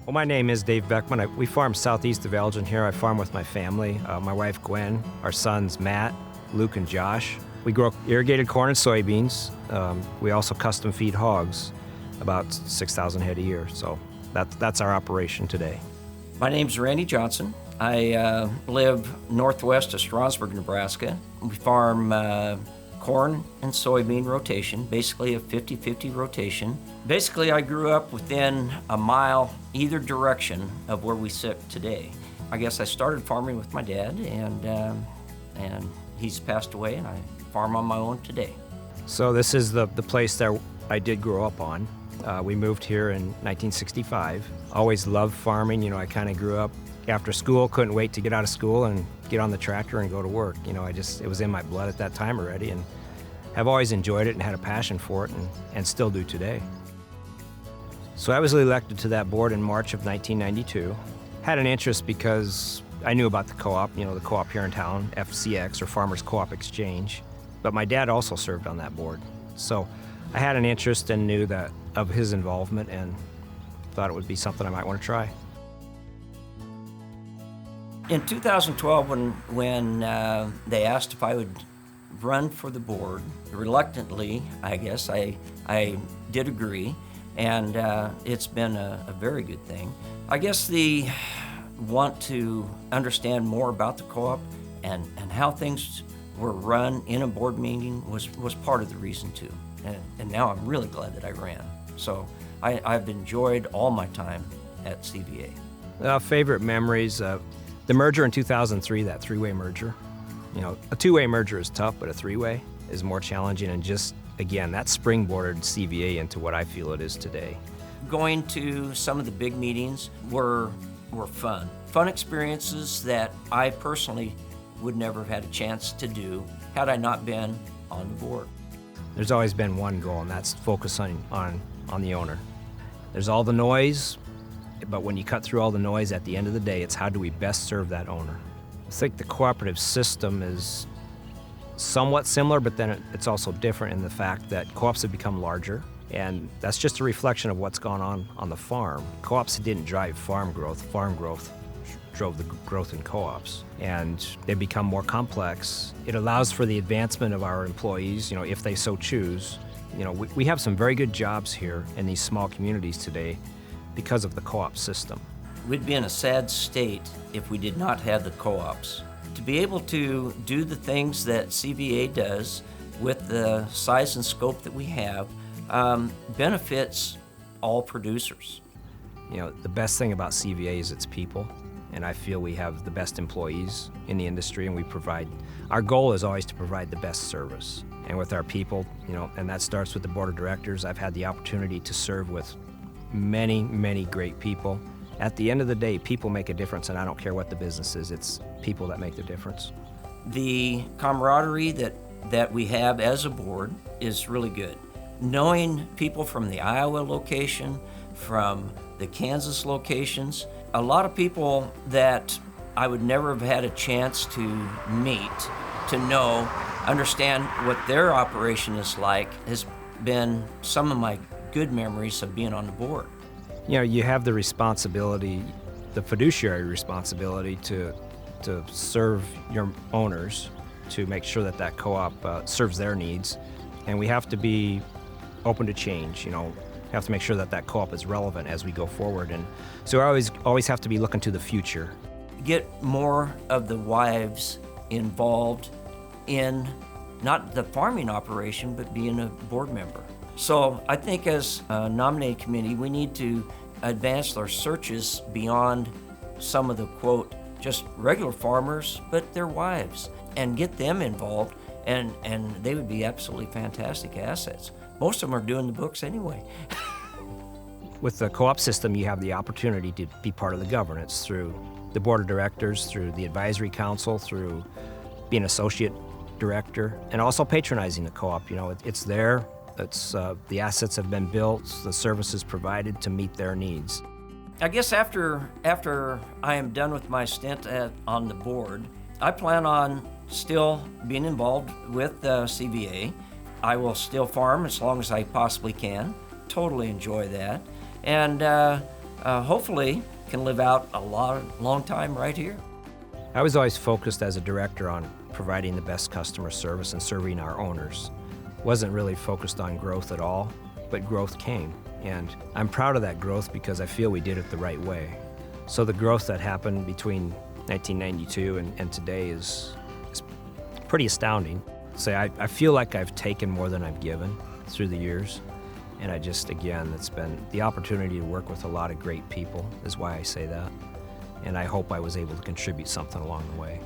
Well, my name is Dave Beckman. We farm southeast of Elgin here. I farm with my family, my wife Gwen, our sons Matt, Luke, and Josh. We grow irrigated corn and soybeans. We also custom feed hogs, about 6,000 head a year. So that's our operation today. My name's Randy Johnson. I live northwest of Stromsburg, Nebraska. We farm corn and soybean rotation, basically a 50-50 rotation. Basically, I grew up within a mile either direction of where we sit today. I guess I started farming with my dad, and he's passed away, and I farm on my own today. So this is the place that I did grow up on. We moved here in 1965. Always loved farming. I kind of grew up after school, couldn't wait to get out of school and get on the tractor and go to work. It was in my blood at that time already, and have always enjoyed it and had a passion for it, and still do today. So I was elected to that board in March of 1992. Had an interest because I knew about the co-op, the co-op here in town, FCX, or Farmers Co-op Exchange. But my dad also served on that board. So I had an interest and knew that of his involvement and thought it would be something I might want to try. In 2012, when they asked if I would run for the board, reluctantly, I guess, I did agree, and it's been a very good thing. I guess the want to understand more about the co-op and how things were run in a board meeting was part of the reason too. And now I'm really glad that I ran. So I've enjoyed all my time at CVA. Favorite memories, the merger in 2003, that three-way merger. A two-way merger is tough, but a three-way is more challenging, and just, again, that springboarded CVA into what I feel it is today. Going to some of the big meetings were fun. Fun experiences that I personally would never have had a chance to do had I not been on the board. There's always been one goal, and that's focus on the owner. There's all the noise, but when you cut through all the noise, at the end of the day, it's how do we best serve that owner. I think the cooperative system is somewhat similar, but then it's also different in the fact that co-ops have become larger, and that's just a reflection of what's gone on the farm. Co-ops didn't drive farm growth drove the growth in co-ops, and they become more complex. It allows for the advancement of our employees, if they so choose. We have some very good jobs here in these small communities today because of the co-op system. We'd be in a sad state if we did not have the co-ops. To be able to do the things that CVA does with the size and scope that we have benefits all producers. The best thing about CVA is its people, and I feel we have the best employees in the industry, and our goal is always to provide the best service. And with our people, and that starts with the board of directors. I've had the opportunity to serve with many, many great people. At the end of the day, people make a difference, and I don't care what the business is, it's people that make the difference. The camaraderie that we have as a board is really good. Knowing people from the Iowa location, from the Kansas locations, a lot of people that I would never have had a chance to meet, to know, understand what their operation is like, has been some of my good memories of being on the board. You have the responsibility, the fiduciary responsibility to serve your owners, to make sure that co-op serves their needs, and we have to be open to change. We have to make sure that co-op is relevant as we go forward, and so I always have to be looking to the future. Get more of the wives involved in not the farming operation, but being a board member. So I think as a nominating committee, we need to advance our searches beyond some of the, quote, just regular farmers, but their wives, and get them involved, and they would be absolutely fantastic assets. Most of them are doing the books anyway. With the co-op system, you have the opportunity to be part of the governance through the board of directors, through the advisory council, through being associate director, and also patronizing the co-op. It's there. The assets have been built, the services provided to meet their needs. I guess after I am done with my stint on the board, I plan on still being involved with CVA. I will still farm as long as I possibly can. Totally enjoy that. And hopefully can live out a long time right here. I was always focused as a director on providing the best customer service and serving our owners. Wasn't really focused on growth at all, but growth came. And I'm proud of that growth because I feel we did it the right way. So the growth that happened between 1992 and today is pretty astounding. So I feel like I've taken more than I've given through the years. And it's been the opportunity to work with a lot of great people is why I say that. And I hope I was able to contribute something along the way.